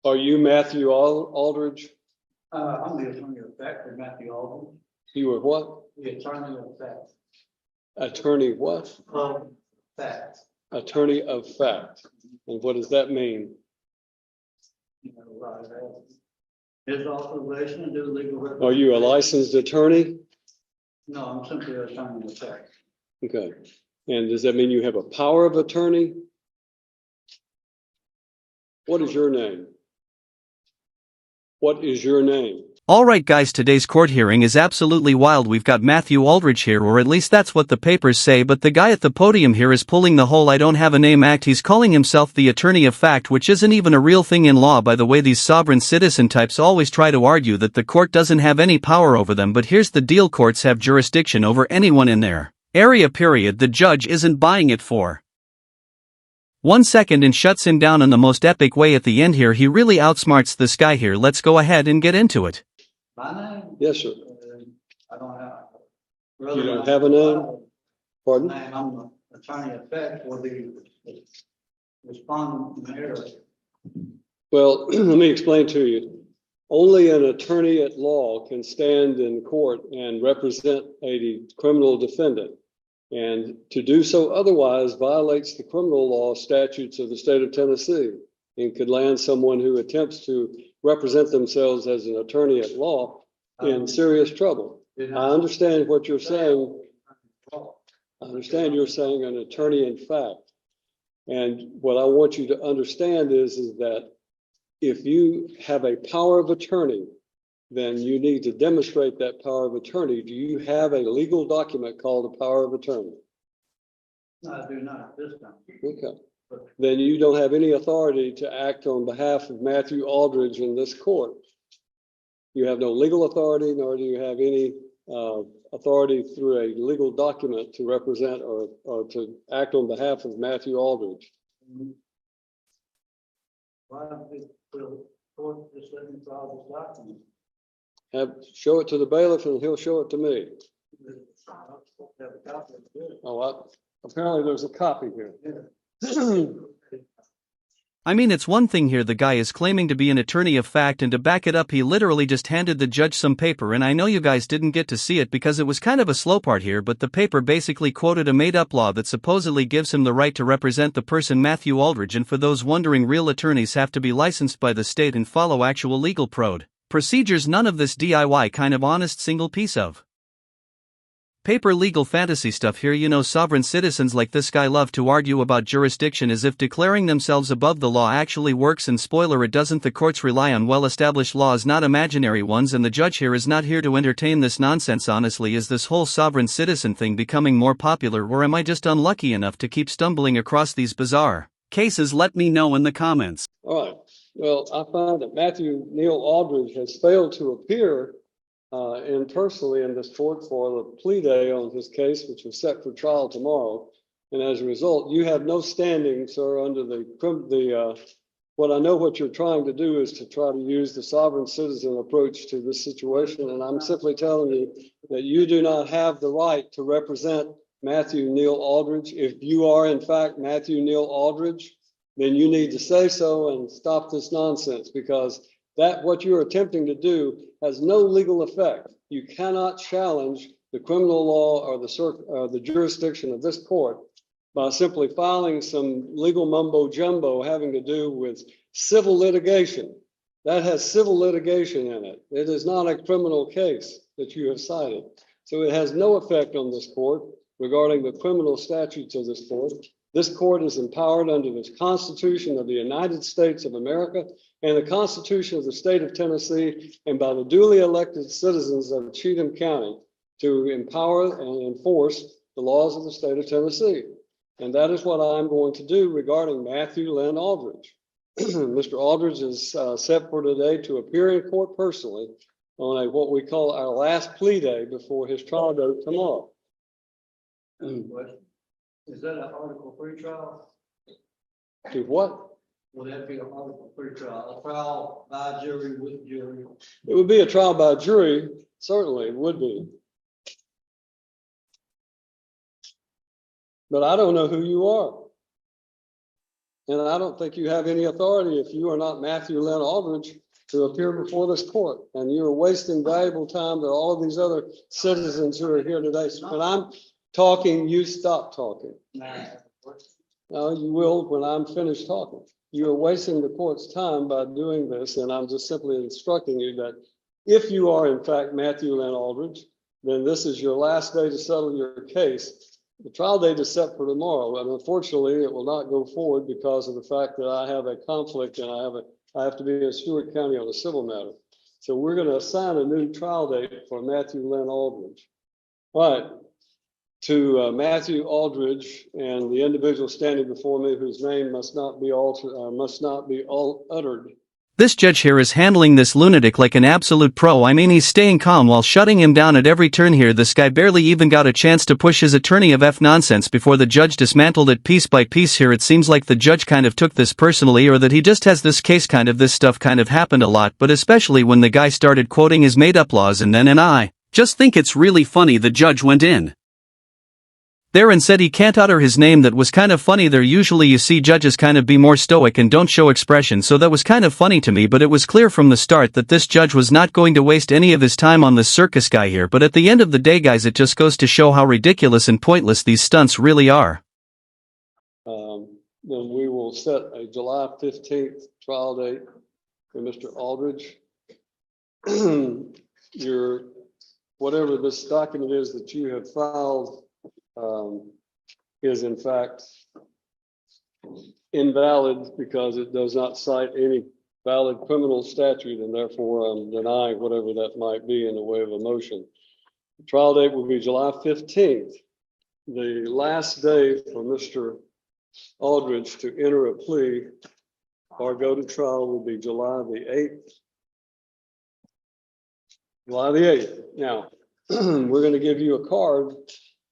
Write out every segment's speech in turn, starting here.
Are you Matthew Aldridge? I'm the attorney of fact for Matthew Aldridge. You were what? The attorney of fact. Attorney what? Of fact. Attorney of fact. And what does that mean? You know, his authorization to do legal representation. Are you a licensed attorney? No, I'm simply an attorney of fact. Okay. And does that mean you have a power of attorney? What is your name? What is your name? Alright guys, today's court hearing is absolutely wild. We've got Matthew Aldridge here, or at least that's what the papers say, but the guy at the podium here is pulling the whole I don't have a name act. He's calling himself the attorney of fact, which isn't even a real thing in law. By the way, these sovereign citizen types always try to argue that the court doesn't have any power over them, but here's the deal: courts have jurisdiction over anyone in their area, period. The judge isn't buying it for 1 second and shuts him down in the most epic way at the end here. He really outsmarts this guy here. Let's go ahead and get into it. My name? Yes, sir. I don't have. You don't have a name? Pardon? I'm the attorney of fact for the respondent mayor. Well, let me explain to you. Only an attorney at law can stand in court and represent a criminal defendant. And to do so otherwise violates the criminal law statutes of the state of Tennessee and could land someone who attempts to represent themselves as an attorney at law in serious trouble. I understand what you're saying. I understand you're saying an attorney in fact. And what I want you to understand is that if you have a power of attorney, then you need to demonstrate that power of attorney. Do you have a legal document called a power of attorney? No, I do not at this time. Okay. Then you don't have any authority to act on behalf of Matthew Aldridge in this court. You have no legal authority, nor do you have any authority through a legal document to represent or to act on behalf of Matthew Aldridge. Why don't we court just let me file this document? Show it to the bailiff and he'll show it to me. Have a copy of it. Oh, apparently there's a copy here. I mean, it's one thing here the guy is claiming to be an attorney of fact, and to back it up he literally just handed the judge some paper, and I know you guys didn't get to see it because it was kind of a slow part here, but the paper basically quoted a made-up law that supposedly gives him the right to represent the person Matthew Aldridge, and for those wondering, real attorneys have to be licensed by the state and follow actual legal procedures. None of this DIY kind of honest single piece of paper legal fantasy stuff here. You know, sovereign citizens like this guy love to argue about jurisdiction as if declaring themselves above the law actually works, and spoiler, it doesn't. The courts rely on well-established laws, not imaginary ones, and the judge here is not here to entertain this nonsense. Honestly, is this whole sovereign citizen thing becoming more popular, or am I just unlucky enough to keep stumbling across these bizarre cases? Let me know in the comments. All right. Well, I find that Matthew Neal Aldridge has failed to appear personally in this court for the plea day on his case, which is set for trial tomorrow. And as a result, you have no standing, sir, under what I know what you're trying to do is to try to use the sovereign citizen approach to this situation. And I'm simply telling you that you do not have the right to represent Matthew Neal Aldridge. If you are in fact Matthew Neal Aldridge, then you need to say so and stop this nonsense, because what you're attempting to do has no legal effect. You cannot challenge the criminal law or the jurisdiction of this court by simply filing some legal mumbo jumbo having to do with civil litigation. That has civil litigation in it. It is not a criminal case that you have cited. So it has no effect on this court regarding the criminal statutes of this court. This court is empowered under the Constitution of the United States of America and the Constitution of the state of Tennessee, and by the duly elected citizens of Cheatham County to empower and enforce the laws of the state of Tennessee. And that is what I'm going to do regarding Matthew Lynn Aldridge. Mr. Aldridge is set for today to appear in court personally on what we call our last plea day before his trial date tomorrow. Is that an Article 3 trial? To what? Will that be an Article 3 trial? A trial by jury with jury? It would be a trial by jury. Certainly it would be. But I don't know who you are. And I don't think you have any authority if you are not Matthew Lynn Aldridge to appear before this court. And you're wasting valuable time to all of these other citizens who are here today. So when I'm talking, you stop talking. No, you will when I'm finished talking. You are wasting the court's time by doing this, and I'm just simply instructing you that if you are in fact Matthew Lynn Aldridge, then this is your last day to settle your case. The trial date is set for tomorrow, and unfortunately, it will not go forward because of the fact that I have a conflict and I have to be in Stewart County on a civil matter. So we're going to assign a new trial date for Matthew Lynn Aldridge. All right. To Matthew Aldridge and the individual standing before me whose name must not be uttered. This judge here is handling this lunatic like an absolute pro. I mean, he's staying calm while shutting him down at every turn here. This guy barely even got a chance to push his attorney of F nonsense before the judge dismantled it piece by piece here. It seems like the judge kind of took this personally, or that he just has this case this stuff kind of happened a lot, but especially when the guy started quoting his made-up laws, and I just think it's really funny the judge went in there and said he can't utter his name. That was kind of funny there. Usually you see judges kind of be more stoic and don't show expression, so that was kind of funny to me, but it was clear from the start that this judge was not going to waste any of his time on this circus guy here. But at the end of the day, guys, it just goes to show how ridiculous and pointless these stunts really are. Then we will set a July 15th trial date for Mr. Aldridge. Whatever this document is that you have filed is in fact invalid because it does not cite any valid criminal statute, and therefore I'm denying whatever that might be in the way of a motion. The trial date will be July 15th. The last day for Mr. Aldridge to enter a plea or go to trial will be July the 8th. July the 8th. Now, we're going to give you a card.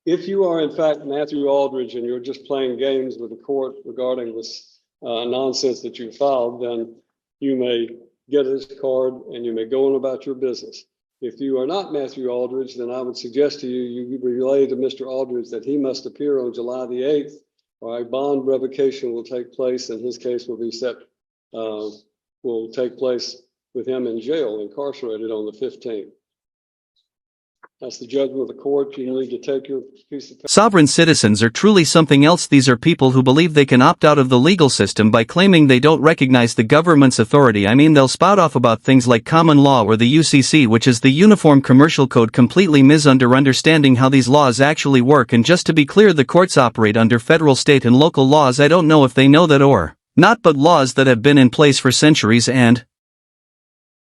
If you are in fact Matthew Aldridge and you're just playing games with the court regarding this nonsense that you filed, then you may get this card and you may go on about your business. If you are not Matthew Aldridge, then I would suggest to you, you relay to Mr. Aldridge that he must appear on July the 8th, or a bond revocation will take place, and his case will be will take place with him in jail, incarcerated on the 15th. That's the judgment of the court. You need to take your piece of paper. Sovereign citizens are truly something else. These are people who believe they can opt out of the legal system by claiming they don't recognize the government's authority. I mean, they'll spout off about things like common law or the UCC, which is the Uniform Commercial Code, completely misunderstanding how these laws actually work. And just to be clear, the courts operate under federal, state, and local laws. I don't know if they know that or not, but laws that have been in place for centuries and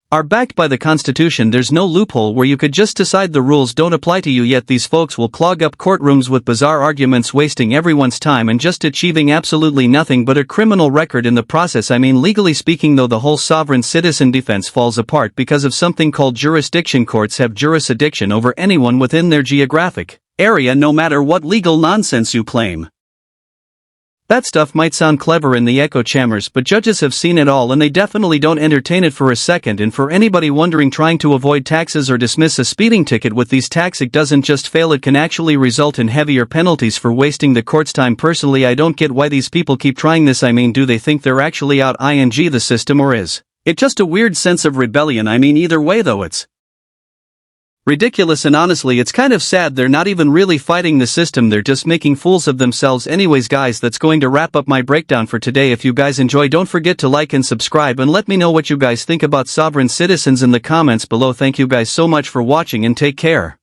are backed by the Constitution. There's no loophole where you could just decide the rules don't apply to you, yet these folks will clog up courtrooms with bizarre arguments, wasting everyone's time and just achieving absolutely nothing but a criminal record in the process. I mean, legally speaking though, the whole sovereign citizen defense falls apart because of something called jurisdiction. Courts have jurisdiction over anyone within their geographic area, no matter what legal nonsense you claim. That stuff might sound clever in the echo chambers, but judges have seen it all and they definitely don't entertain it for a second. And for anybody wondering, trying to avoid taxes or dismiss a speeding ticket with these tax, it doesn't just fail, it can actually result in heavier penalties for wasting the court's time. Personally, I don't get why these people keep trying this. I mean, do they think they're actually out ing the system, or is it just a weird sense of rebellion? I mean, either way though, it's ridiculous, and honestly it's kind of sad they're not even really fighting the system, they're just making fools of themselves. Anyways guys, that's going to wrap up my breakdown for today. If you guys enjoy, don't forget to like and subscribe, and let me know what you guys think about sovereign citizens in the comments below. Thank you guys so much for watching and take care.